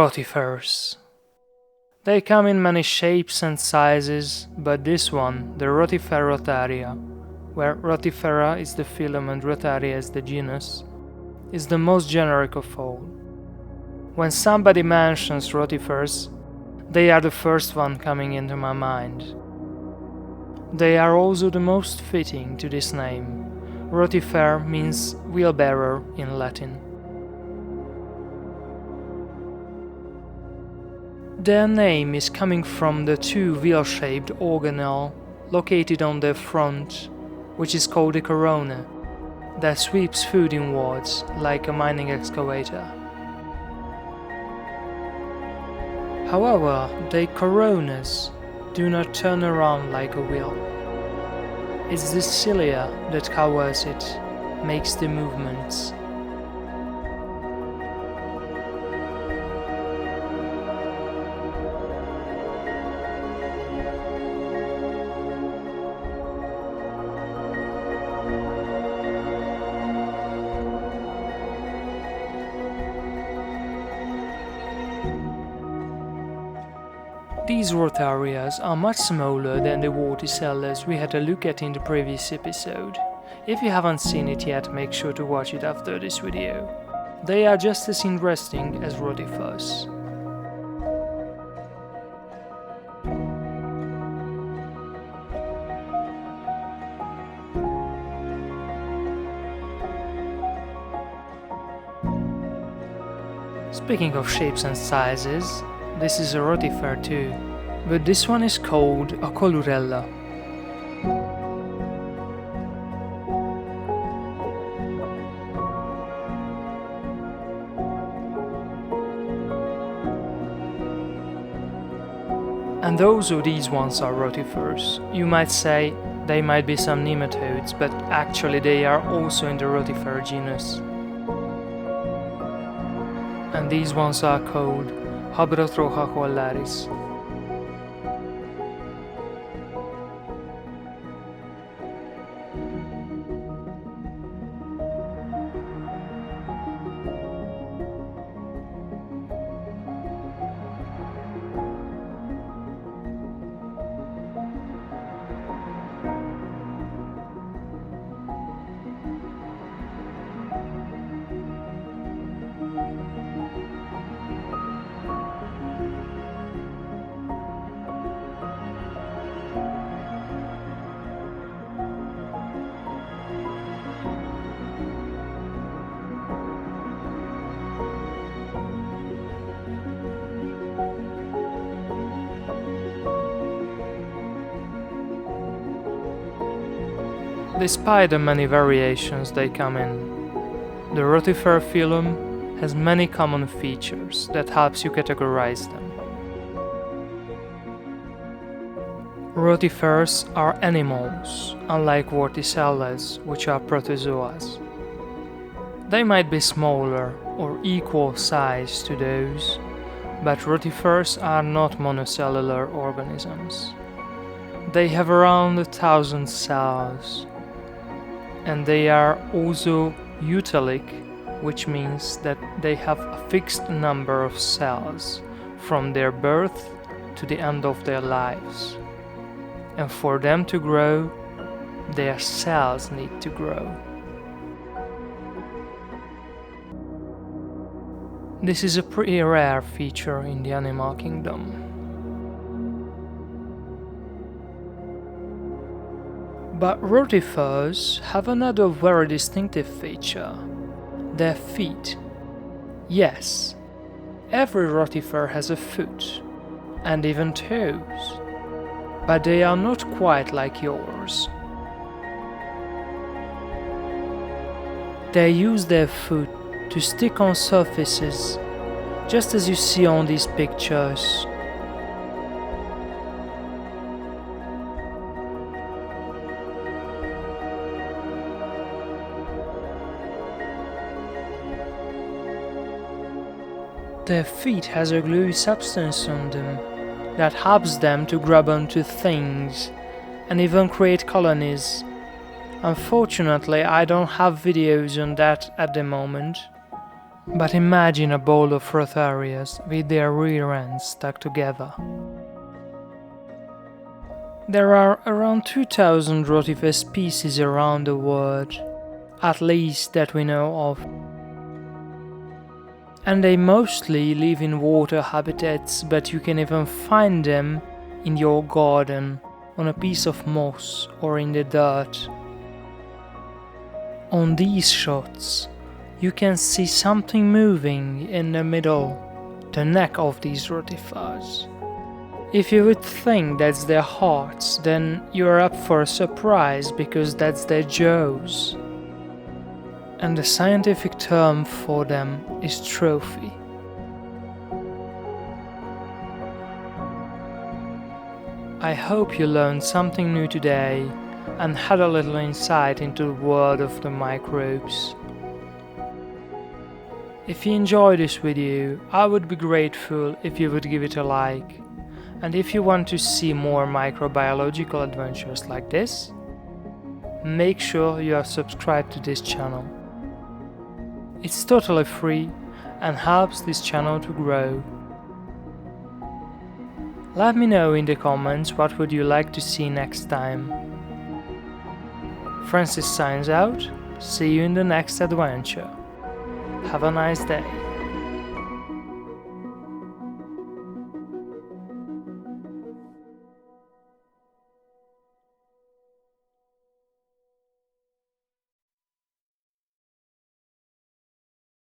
Rotifers. They come in many shapes and sizes, but this one, the Rotifera rotaria, where Rotifera is the phylum and Rotaria is the genus, is the most generic of all. When somebody mentions rotifers, they are the first one coming into my mind. They are also the most fitting to this name. Rotifer means wheelbearer in Latin. Their name is coming from the two wheel-shaped organelle located on their front, which is called a corona, that sweeps food inwards like a mining excavator. However, their coronas do not turn around like a wheel. It's the cilia that covers it, makes the movements. These rotarias are much smaller than the vorticelles we had a look at in the previous episode. If you haven't seen it yet, make sure to watch it after this video. They are just as interesting as rotifers. Speaking of shapes and sizes, this is a rotifer too, but this one is called a colurella. And also these ones are rotifers. You might say they might be some nematodes, but actually they are also in the rotifer genus. And these ones are called Habrotrocha collaris. Despite the many variations they come in, the rotifer phylum has many common features that helps you categorize them. Rotifers are animals, unlike vorticelles, which are protozoas. They might be smaller or equal size to those, but rotifers are not monocellular organisms. They have around 1,000 cells, and they are also eutelic, which means that they have a fixed number of cells from their birth to the end of their lives. And for them to grow, their cells need to grow. This is a pretty rare feature in the animal kingdom. But rotifers have another very distinctive feature: their feet. Yes, every rotifer has a foot, and even toes, but they are not quite like yours. They use their foot to stick on surfaces, just as you see on these pictures. Their feet has a gluey substance on them that helps them to grab onto things and even create colonies. Unfortunately, I don't have videos on that at the moment, But imagine a bowl of rotharias with their rear ends stuck together. There are around 2000 rotifer species around the world, at least that we know of. And they mostly live in water habitats, but you can even find them in your garden, on a piece of moss or in the dirt. On these shots, you can see something moving in the middle, the neck of these rotifers. If you would think that's their hearts, then you're up for a surprise, because that's their jaws. And the scientific term for them is trophy. I hope you learned something new today and had a little insight into the world of the microbes. If you enjoyed this video, I would be grateful if you would give it a like. And if you want to see more microbiological adventures like this, make sure you are subscribed to this channel. It's totally free and helps this channel to grow. Let me know in the comments what would you like to see next time. Francis signs out. See you in the next adventure. Have a nice day.